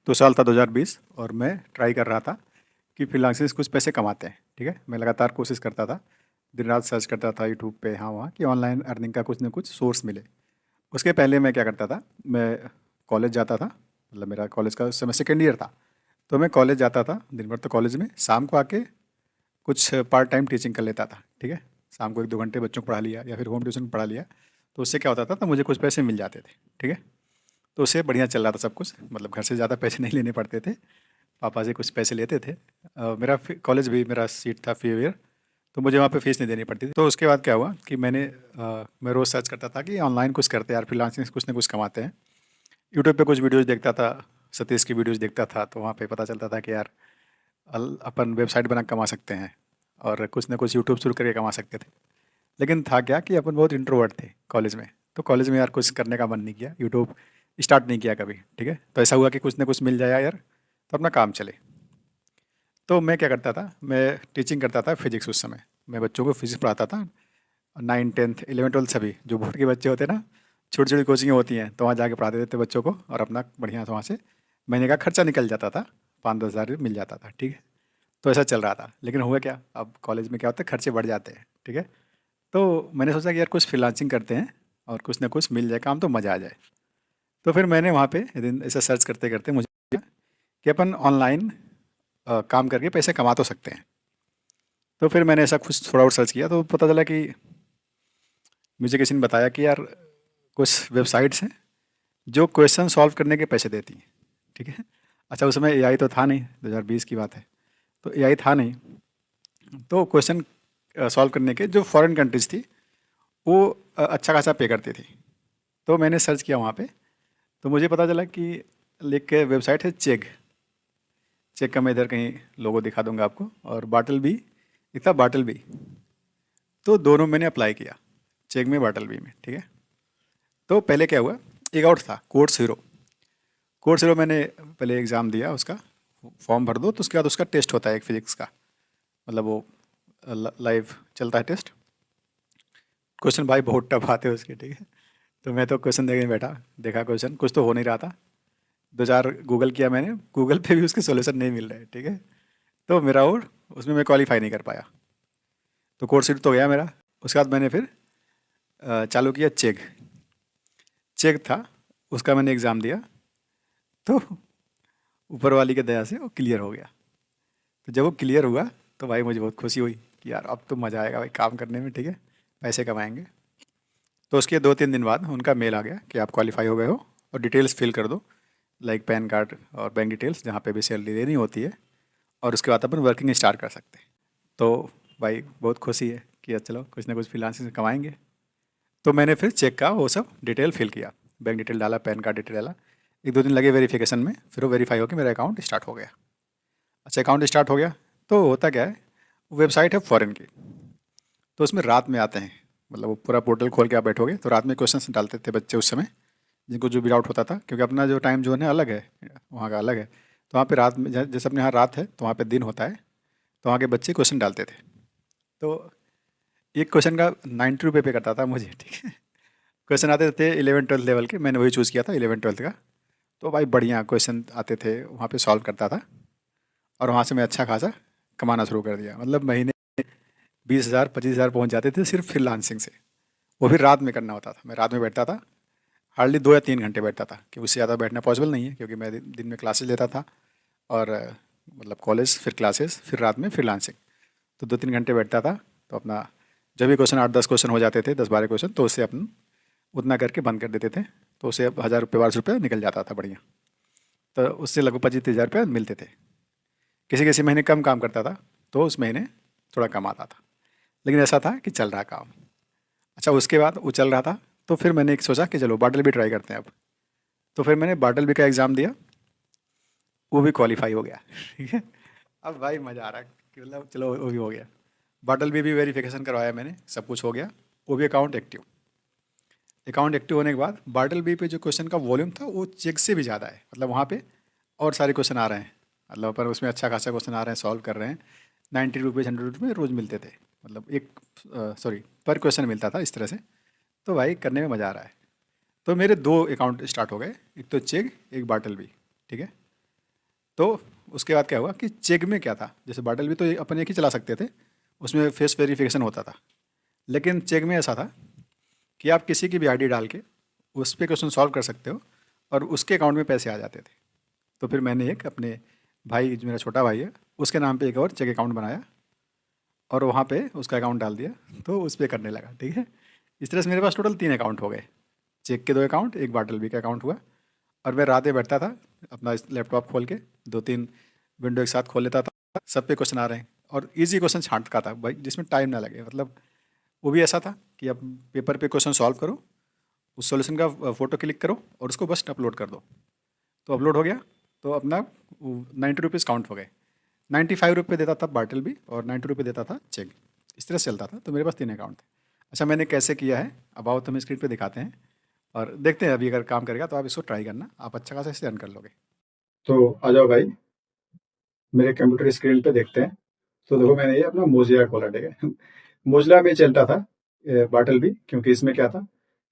तो साल था 2020 और मैं ट्राई कर रहा था कि फ्रीलांसिंग से कुछ पैसे कमाते हैं। ठीक है, मैं लगातार कोशिश करता था, दिन रात सर्च करता था यूट्यूब पे यहाँ वहाँ कि ऑनलाइन अर्निंग का कुछ ना कुछ सोर्स मिले। उसके पहले मैं क्या करता था, मैं कॉलेज जाता था, मतलब मेरा कॉलेज का उस समय सेकेंड ईयर था। तो मैं कॉलेज जाता था दिन भर, तो कॉलेज में शाम को आके कुछ पार्ट टाइम टीचिंग कर लेता था। ठीक है, शाम को 1-2 घंटे बच्चों को पढ़ा लिया या फिर होम ट्यूशन पढ़ा लिया। तो उससे क्या होता था, तो मुझे कुछ पैसे मिल जाते थे। ठीक है, तो उससे बढ़िया चल रहा था सब कुछ, मतलब घर से ज़्यादा पैसे नहीं लेने पड़ते थे, पापा से कुछ पैसे लेते थे। मेरा कॉलेज भी, मेरा सीट था फी ईयर, तो मुझे वहाँ पे फीस नहीं देनी पड़ती थी। तो उसके बाद क्या हुआ कि मैं रोज़ सर्च करता था कि ऑनलाइन कुछ करते हैं यार, फ्रीलांसिंग से कुछ ना कुछ कमाते हैं। यूट्यूब पे कुछ वीडियोज़ देखता था, सतीश की वीडियोज़ देखता था, तो वहाँ पे पता चलता था कि यार अपन वेबसाइट बना के कमा सकते हैं और कुछ ना कुछ यूट्यूब शुरू करके कमा सकते थे। लेकिन था क्या कि अपन बहुत इंट्रोवर्ट थे कॉलेज में, तो कॉलेज में यार कुछ करने का मन नहीं किया, यूट्यूब स्टार्ट नहीं किया कभी। ठीक है, तो ऐसा हुआ कि कुछ ना कुछ मिल जाए यार, तो अपना काम चले। तो मैं क्या करता था, मैं टीचिंग करता था फिजिक्स उस समय। मैं बच्चों को फिजिक्स पढ़ाता था, 9, 10, 11, 12 सभी जो बोर्ड के बच्चे होते हैं ना, छोटी छोटी कोचिंगें होती हैं, तो वहाँ जाके पढ़ा देते थे बच्चों को, और अपना बढ़िया से वहाँ से महीने का खर्चा निकल जाता था, 5-10 हज़ार मिल जाता था। ठीक है, तो ऐसा चल रहा था। लेकिन हुआ क्या, अब कॉलेज में क्या होता है, खर्चे बढ़ जाते हैं। ठीक है, तो मैंने सोचा कि यार कुछ फ्रीलांसिंग करते हैं और कुछ ना कुछ मिल जाए काम, तो मज़ा आ जाए। तो फिर मैंने वहाँ पे एक दिन ऐसा सर्च करते करते मुझे लगा कि अपन ऑनलाइन काम करके पैसे कमा तो सकते हैं। तो फिर मैंने ऐसा कुछ थोड़ा और सर्च किया, तो पता चला कि मुझे किसी ने बताया कि यार कुछ वेबसाइट्स हैं जो क्वेश्चन सॉल्व करने के पैसे देती हैं। ठीक है, अच्छा उस समय एआई तो था नहीं, 2020 की बात है, तो एआई था नहीं। तो क्वेश्चन सॉल्व करने के जो फॉरेन कंट्रीज थी, वो अच्छा खासा पे करती थी। तो मैंने सर्च किया वहाँ पे, तो मुझे पता चला कि लिख के वेबसाइट है चेग। चेक का मैं इधर कहीं लोगो दिखा दूंगा आपको, और बाटल बी, एक था बाटल बी। तो दोनों मैंने अप्लाई किया, चेक में, बाटल बी में। ठीक है, तो पहले क्या हुआ, एक और था कोर्स हीरो। कोर्स हीरो मैंने पहले एग्ज़ाम दिया उसका, फॉर्म भर दो, तो उसके बाद उसका टेस्ट होता है एक फिजिक्स का, मतलब वो लाइव चलता है टेस्ट। क्वेश्चन भाई बहुत टफ आते हैं उसके। ठीक है, तो मैं तो क्वेश्चन देखने बैठा, देखा क्वेश्चन कुछ तो हो नहीं रहा था, 2-4 गूगल किया मैंने, गूगल पे भी उसके सोल्यूशन नहीं मिल रहे। ठीक है, तो मेरा और उसमें मैं क्वालिफाई नहीं कर पाया। तो कोर्स हीरो तो गया मेरा। उसके बाद मैंने फिर चालू किया चेक। चेक था, उसका मैंने एग्ज़ाम दिया, तो ऊपर वाली के दया से वो क्लियर हो गया। तो जब वो क्लियर हुआ, तो भाई मुझे बहुत खुशी हुई कि यार अब तो मज़ा आएगा भाई काम करने में। ठीक है, पैसे कमाएंगे। तो उसके 2-3 दिन बाद उनका मेल आ गया कि आप क्वालिफाई हो गए हो, और डिटेल्स फिल कर दो, लाइक पैन कार्ड और बैंक डिटेल्स, जहाँ पे भी सैलरी देनी होती है, और उसके बाद अपन वर्किंग स्टार्ट कर सकते हैं। तो भाई बहुत खुशी है कि यार चलो कुछ ना कुछ फ्रीलांसिंग से कमाएंगे। तो मैंने फिर चेक का वो सब डिटेल फिल किया, बैंक डिटेल डाला, पैन कार्ड डिटेल डाला। 1-2 दिन लगे वेरिफिकेशन में, फिर वो वेरीफाई होकर मेरा अकाउंट स्टार्ट हो गया। अच्छा, अकाउंट स्टार्ट हो गया, तो होता क्या है, वेबसाइट है फॉरेन की, तो उसमें रात में आते हैं, मतलब वो पूरा पोर्टल खोल के आप बैठोगे, तो रात में क्वेश्चन डालते थे बच्चे उस समय, जिनको जो भी डाउट होता था, क्योंकि अपना जो टाइम जोन है अलग है, वहाँ का अलग है। तो वहाँ पे रात में, जैसे अपने यहाँ रात है तो वहाँ पे दिन होता है, तो वहाँ के बच्चे क्वेश्चन डालते थे। तो एक क्वेश्चन का 90 रुपये पे करता था मुझे। ठीक है, क्वेश्चन आते थे 11-12 लेवल के, मैंने वही चूज़ किया था 11-12 का। तो भाई बढ़िया क्वेश्चन आते थे, वहाँ पे सॉल्व करता था, और वहाँ से मैं अच्छा खासा कमाना शुरू कर दिया। मतलब महीने 20 हज़ार 25 हज़ार पहुँच जाते थे सिर्फ फ्रीलांसिंग से। वो भी रात में करना होता था, मैं रात में बैठता था, हार्डली 2 या 3 घंटे बैठता था, कि उससे ज़्यादा बैठना पॉसिबल नहीं है, क्योंकि मैं दिन में क्लासेस लेता था, और मतलब कॉलेज, फिर क्लासेस, फिर रात में फ्रीलांसिंग। तो 2-3 घंटे बैठता था, तो अपना जब भी क्वेश्चन 8-10 क्वेश्चन हो जाते थे, 10-12 क्वेश्चन, तो उससे अपन उतना करके बंद कर देते थे। तो उससे 1000 रुपये 1200 रुपये निकल जाता था बढ़िया। तो उससे लगभग 25-30 हज़ार रुपये मिलते थे। किसी किसी महीने कम काम करता था, तो उस महीने थोड़ा कम आता था, लेकिन ऐसा था कि चल रहा काम। अच्छा, उसके बाद वो चल रहा था, तो फिर मैंने एक सोचा कि चलो बाटल भी ट्राई करते हैं अब। तो फिर मैंने बाटल बी का एग्ज़ाम दिया, वो भी क्वालिफाई हो गया। ठीक है, अब भाई मज़ा आ रहा है कि मतलब चलो वो भी हो गया। बाटल बी भी वेरिफिकेशन करवाया मैंने, सब कुछ हो गया, वो भी अकाउंट एक्टिव। अकाउंट एक्टिव होने के बाद बाटल बी पे जो क्वेश्चन का वॉल्यूम था, वो चेक से भी ज़्यादा है, मतलब वहाँ पे और सारे क्वेश्चन आ रहे हैं, मतलब पर उसमें अच्छा खासा क्वेश्चन आ रहे हैं, सॉल्व कर रहे हैं। 90 रुपीज़ 100 रुपये रोज़ मिलते थे, मतलब एक, सॉरी, पर क्वेश्चन मिलता था इस तरह से। तो भाई करने में मज़ा आ रहा है। तो मेरे 2 अकाउंट स्टार्ट हो गए, एक तो चेक, एक बाटल बी। ठीक है, तो उसके बाद क्या हुआ कि चेक में क्या था, जैसे बाटल भी तो अपन एक ही चला सकते थे, उसमें फेस वेरिफिकेशन होता था। लेकिन चेक में ऐसा था कि आप किसी की भी आईडी डाल के उस पर क्वेश्चन सॉल्व कर सकते हो और उसके अकाउंट में पैसे आ जाते थे। तो फिर मैंने एक अपने भाई, जो मेरा छोटा भाई है, उसके नाम पे एक और चेक अकाउंट बनाया और वहाँ पे उसका अकाउंट डाल दिया, तो उस पर करने लगा। ठीक है, इस तरह से मेरे पास टोटल 3 अकाउंट हो गए। चेक के 2 अकाउंट, एक बाटल बी का अकाउंट हुआ। और मैं रात में बैठता था अपना लैपटॉप खोल के, 2-3 विंडो एक साथ खोल लेता था, सब पे क्वेश्चन आ रहे हैं और इजी क्वेश्चन छांटता था भाई, जिसमें टाइम ना लगे। मतलब वो भी ऐसा था कि अब पेपर पे क्वेश्चन सॉल्व करो, उस सॉल्यूशन का फ़ोटो क्लिक करो और उसको बस अपलोड कर दो, तो अपलोड हो गया। तो अपना 90 रुपीज़ काउंट हो गए। 95 रुपये देता था बाटल भी और 90 रुपये देता था चेक। इस तरह से चलता था। तो मेरे पास 3 अकाउंट थे। अच्छा, मैंने कैसे किया है अब आओ तुम्हें स्क्रीन पे दिखाते हैं और देखते हैं अभी अगर काम करेगा तो आप इसको ट्राई करना, आप अच्छा खासा इसे रन कर लोगे। तो आ जाओ भाई, मेरे कंप्यूटर स्क्रीन पे देखते हैं। तो देखो मैंने ये अपना मोजिला खोला, ठीक है। मोजिला में चलता था बाटल बी, क्योंकि इसमें क्या था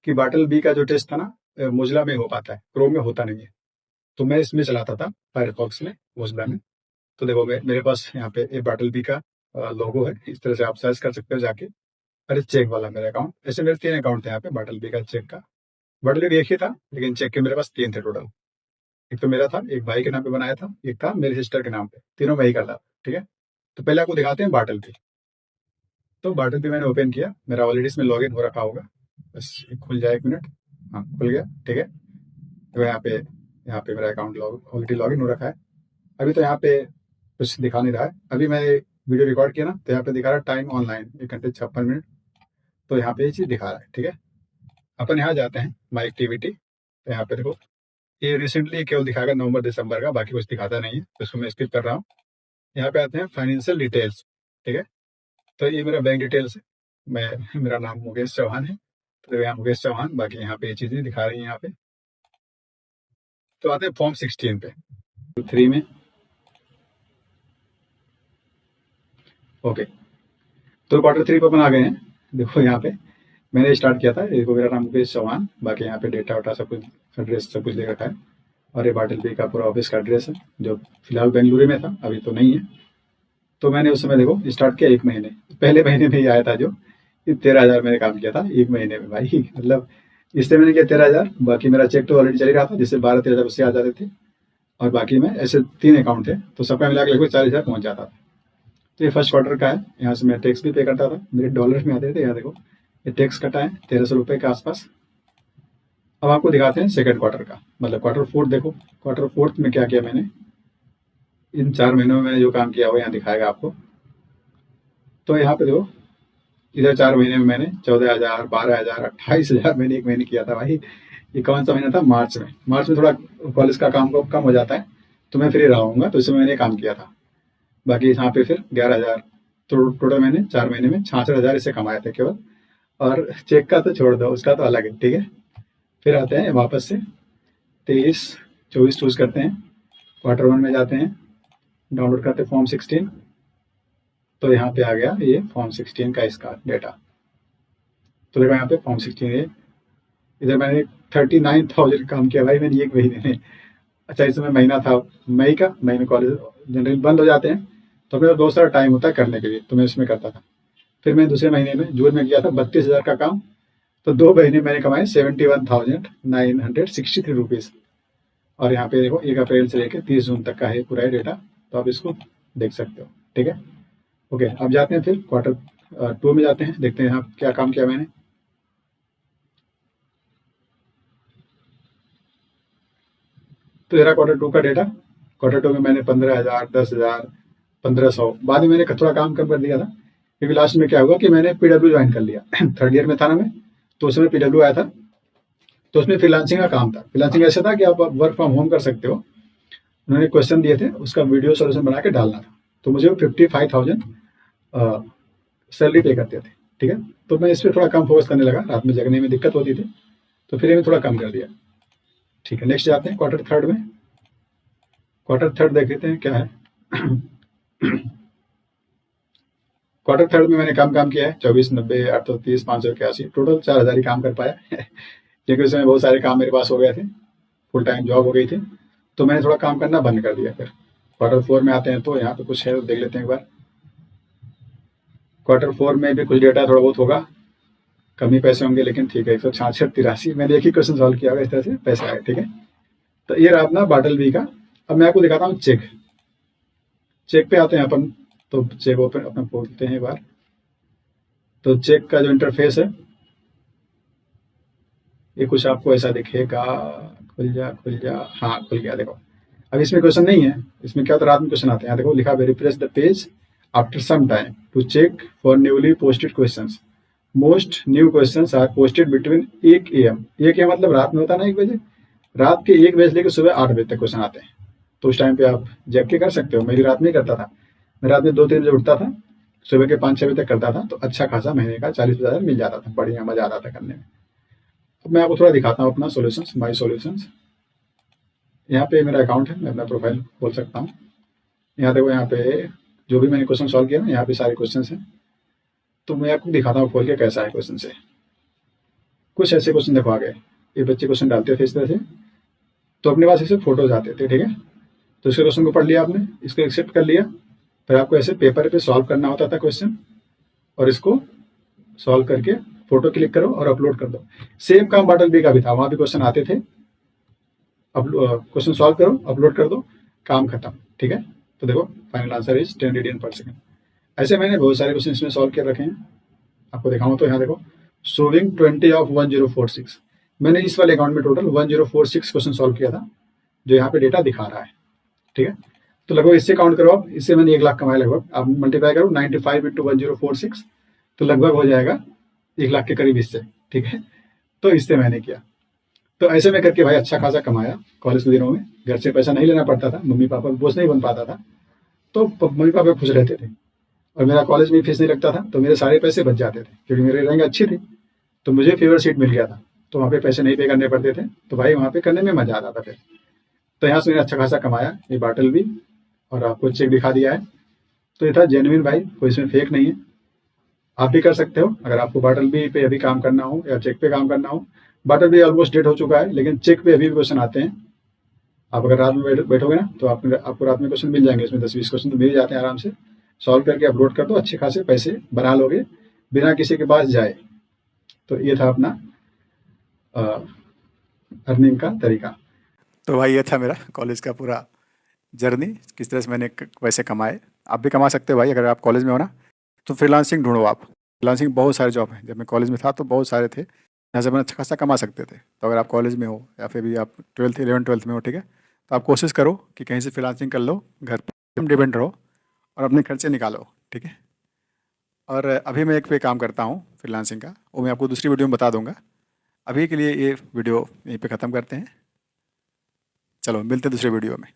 कि बाटल बी का जो टेस्ट था ना, मोजिला में हो पाता है, क्रोम में होता नहीं है। तो मैं इसमें चलाता था, फायरफॉक्स में, मोजिला में। तो देखो मेरे पास यहाँ पे ए बाटल बी का लोगो है, इस तरह से आप सर्च कर सकते हो जाके। अरे चेक वाला मेरा अकाउंट, ऐसे मेरे 3 अकाउंट थे यहाँ पे, बाटल बी का, चेक का। बाटल बी एक ही था लेकिन चेक के मेरे पास 3 थे टोटल। एक तो मेरा था, एक भाई के नाम पे बनाया था, एक था मेरे सिस्टर के नाम पे, तीनों मैं ही करता था। ठीक है, तो पहले आपको दिखाते हैं बाटल बी। तो बाटल बी मैंने ओपन किया, मेरा ऑलरेडी इसमें लॉगिन हो रखा होगा। बस ये खुल जाए, 1 मिनट। हाँ, खुल गया। ठीक है, तो यहाँ पे मेरा अकाउंट ऑलरेडी लॉगिन हो रखा है। अभी तो यहाँ पे कुछ दिखा नहीं रहा है। अभी मैं वीडियो रिकॉर्ड किया ना, तो यहाँ पे दिखा रहा है टाइम ऑनलाइन 1 घंटे 56 मिनट। तो यहाँ पे ये चीज़ दिखा रहा है। ठीक है, अपन यहाँ जाते हैं माई एक्टिविटी। तो यहाँ पे देखो, ये रिसेंटली केवल दिखाएगा नवंबर दिसंबर का, बाकी कुछ दिखाता नहीं है, तो इसको मैं स्किप कर रहा हूँ। यहाँ पे आते हैं फाइनेंशियल डिटेल्स। ठीक है, तो ये मेरा बैंक डिटेल्स है। मेरा नाम मुकेश चौहान है, तो यहाँ मुकेश चौहान, बाकी यहाँ पे ये चीज़ें दिखा रही हैं यहाँ पे। तो आते हैं फॉर्म 16 पे, 3 में। ओके, तो Q3 पे अपन आ गए हैं। देखो यहाँ पे मैंने स्टार्ट किया था, देखो मेरा नाम मुकेश चौहान, बाकी यहाँ पे डेटा वेटा सब कुछ, एड्रेस सब कुछ दे रखा है। और ये बाटल बी का पूरा ऑफिस का एड्रेस है, जो फिलहाल बेंगलुरु में था, अभी तो नहीं है। तो मैंने उस समय देखो स्टार्ट किया 1 महीने, पहले महीने में ही आया था जो, ये 13,000 मैंने काम किया था 1 महीने में भाई। मतलब इससे मैंने किया 13,000, बाकी मेरा चेक तो ऑलरेडी चल ही रहा था, जिससे 12-13,000 उससे आ जाते थे। और बाकी में ऐसे 3 अकाउंट थे, तो सबका मिला के लगभग 40,000 पहुंच जाता था। तो ये फर्स्ट क्वार्टर का है। यहाँ से मैं टैक्स भी पे करता था, मेरे डॉलर्स में आते थे। यहाँ देखो ये टैक्स कटा है 1,300 रुपये के आसपास। अब आपको दिखाते हैं सेकंड क्वार्टर का, मतलब Q4। देखो Q4 में क्या किया मैंने, इन 4 महीनों में मैंने जो काम किया वो यहाँ दिखाएगा आपको। तो यहाँ पे देखो, इधर 4 महीने में मैंने 14,000, 12,000, 28,000 मैंने 1 महीने किया था भाई। ये कौन सा महीना था? मार्च में। मार्च में थोड़ा कॉलेज का काम कम हो जाता है, तो मैं फ्री रहूँगा, तो इसमें मैंने काम किया था। बाकी यहाँ पे फिर 11,000। तो टोटल मैंने 4 महीने में 66,000 इससे कमाए थे केवल। और चेक का तो छोड़ दो, उसका तो अलग है। ठीक है, फिर आते हैं वापस से 23-24 चूज करते हैं, Q1 में जाते हैं, डाउनलोड करते हैं फॉर्म 16। तो यहाँ पे आ गया ये फॉर्म 16 का इसका डेटा। तो देखो यहाँ पे फॉर्म 16 है, इधर मैंने 39,000 काम किया भाई मैंने 1 महीने में। अच्छा, इस समय महीना था मई का, मई में कॉलेज जनरली बंद हो जाते हैं, तो मेरा बहुत सारा टाइम होता है करने के लिए, तो मैं इसमें करता था। फिर मैं दूसरे महीने में जून में किया था 32,000 का काम। तो 2 महीने मैंने कमाए 71,963 रुपीज़। और यहाँ पे देखो 1 अप्रैल से लेकर 30 जून तक का है पूरा डेटा, तो आप इसको देख सकते हो। ठीक है, ओके, अब जाते हैं फिर Q2 में जाते हैं, देखते हैं यहाँ क्या काम किया मैंने। तो जरा Q2 का डेटा, Q2 में मैंने 15,000, 10,000, 1,500, बाद में मैंने थोड़ा काम कम कर दिया था, क्योंकि लास्ट में क्या हुआ कि मैंने पीडब्ल्यू ज्वाइन कर लिया। थर्ड ईयर में था ना मैं, तो उसमें पीडब्ल्यू आया था, तो उसमें फ्रीलांसिंग का काम था। फ्रीलांसिंग ऐसा था कि आप वर्क फ्रॉम होम कर सकते हो। उन्होंने क्वेश्चन दिए थे, उसका वीडियो सोल्यूशन बना के डालना था। तो मुझे वो 55,000 सैलरी पे करते थे। ठीक है, तो मैं इस पर थोड़ा कम फोकस करने लगा, रात में जगने में दिक्कत होती थी, तो फिर ये थोड़ा कम कर दिया। ठीक है, नेक्स्ट जाते हैं Q3 में। Q3 देख लेते हैं क्या है। Q3 में मैंने काम किया है 2490, 830, 581, टोटल 4,000 ही काम कर पाया। क्योंकि उसमें बहुत सारे काम मेरे पास हो गए थे, फुल टाइम जॉब हो गई थी, तो मैंने थोड़ा काम करना बंद कर दिया फिर। Q4 में आते हैं तो यहाँ पे कुछ है तो देख लेते हैं एक बार। Q4 में भी कुछ डेटा थोड़ा बहुत होगा, कम ही पैसे होंगे, लेकिन ठीक है। 166-83 मैंने एक ही क्वेश्चन सॉल्व किया होगा, इस तरह से पैसे आए, ठीक है। तो ये रहा अपना बाटल बी का। अब मैं आपको दिखाता हूँ चेक। चेक पे आते हैं अपन, तो चेक ओपन अपना खोलते हैं एक बार। तो चेक का जो इंटरफेस है ये कुछ आपको ऐसा दिखेगा। खुल जा खुल जा, हाँ खुल गया, देखो। अब इसमें क्वेश्चन नहीं है, इसमें क्या होता है, रात में क्वेश्चन आते हैं। यहाँ देखो लिखा है, refresh the page after some time to check for newly posted questions. Most new questions are posted between 1 AM। 1 AM मतलब रात में होता है ना, 1 बजे। रात के 1 बजे से लेकर सुबह 8 बजे तक क्वेश्चन आते हैं। तो उस टाइम पे आप जग के कर सकते हो। मैं भी रात में ही करता था। मैं रात में 2-3 बजे उठता था, सुबह के 5-6 बजे तक करता था, तो अच्छा खासा महीने का 40-50 मिल जाता था। बढ़िया मजा आता था करने में। अब मैं आपको थोड़ा दिखाता हूँ अपना सॉल्यूशंस, माय सॉल्यूशंस। यहाँ पे मेरा अकाउंट है, मैं अपना प्रोफाइल खोल सकता हूँ। यहाँ देखो, यहाँ पे जो भी मैंने क्वेश्चन सॉल्व किया ना, यहाँ पे सारे क्वेश्चन हैं। तो मैं आपको दिखाता हूँ खोल के कैसा है क्वेश्चन से। कुछ ऐसे क्वेश्चन देखो आ गए। ये बच्चे क्वेश्चन डालते थे इस तरह से, तो अपने पास ऐसे फोटोज आते थे, ठीक है। तो इस क्वेश्चन को पढ़ लिया आपने, इसको एक्सेप्ट कर लिया, फिर आपको ऐसे पेपर पे सॉल्व करना होता था क्वेश्चन, और इसको सॉल्व करके फोटो क्लिक करो और अपलोड कर दो। सेम काम बाटल बी का भी था, वहां भी क्वेश्चन आते थे। क्वेश्चन सॉल्व करो, अपलोड कर दो, काम खत्म, ठीक है। तो देखो, फाइनल आंसर इज 10 रेडियन पर सेकंड। ऐसे मैंने बहुत सारे क्वेश्चन इसमें सॉल्व कर रखे हैं, आपको दिखाऊं तो यहाँ देखो, सोविंग 20 ऑफ 1046। मैंने इस वाले अकाउंट में टोटल 1046 क्वेश्चन सॉल्व किया था, जो यहाँ पे डेटा दिखा रहा है, ठीक है। तो लगभग इससे काउंट करो आप, इससे मैंने 1 लाख कमाया लगभग। आप मल्टीप्लाई करो 95 इंटू 1046, तो लगभग हो जाएगा 1 लाख के करीब इससे, ठीक है। तो इससे मैंने किया। तो ऐसे में करके भाई अच्छा खासा कमाया कॉलेज के दिनों में। घर से पैसा नहीं लेना पड़ता था, मम्मी पापा का बोझ नहीं बन पाता था, तो मम्मी पापा खुश रहते थे। और मेरा कॉलेज में फीस नहीं लगता था, तो मेरे सारे पैसे बच जाते थे, क्योंकि मेरी रैंक अच्छी थी। तो मुझे फेवर सीट मिल गया था, तो वहाँ पे पैसे नहीं पे करने पड़ते थे, तो भाई वहाँ पे करने में मजा आता था फिर। तो यहाँ से मैंने अच्छा खासा कमाया, ये बाटल भी, और आपको चेक दिखा दिया है। तो ये था जेन्युइन भाई, कोई इसमें फेक नहीं है। आप भी कर सकते हो अगर आपको बाटल बी पे अभी काम करना हो या चेक पे काम करना हो। बाटल बी ऑलमोस्ट डेट हो चुका है, लेकिन चेक पे अभी भी क्वेश्चन आते हैं। आप अगर रात में बैठोगे ना, तो आपको रात में क्वेश्चन मिल जाएंगे। इसमें 10-20 क्वेश्चन तो मिल जाते हैं आराम से। सॉल्व करके अपलोड कर दो, अच्छे खासे पैसे बना लोगे बिना किसी के पास जाए। तो ये था अपना अर्निंग का तरीका। तो भाई ये था मेरा कॉलेज का पूरा जर्नी, किस तरह से मैंने पैसे कमाए। आप भी कमा सकते हो भाई, अगर आप कॉलेज में हो ना, तो फ्रीलांसिंग ढूंढो आप। फ्रीलांसिंग बहुत सारे जॉब हैं, जब मैं कॉलेज में था तो बहुत सारे थे, जहाँ से अपन अच्छा खासा कमा सकते थे। तो अगर आप कॉलेज में हो या फिर भी आप 11th 12th में हो, ठीक है, तो आप कोशिश करो कि कहीं से फ्रीलांसिंग कर लो, घर पर डिपेंड रहो और अपने खर्चे निकालो, ठीक है। और अभी मैं एक पे काम करता हूँ फ्रीलांसिंग का, वो मैं आपको दूसरी वीडियो में बता दूंगा। अभी के लिए ये वीडियो यहीं पे ख़त्म करते हैं। चलो मिलते हैं दूसरे वीडियो में।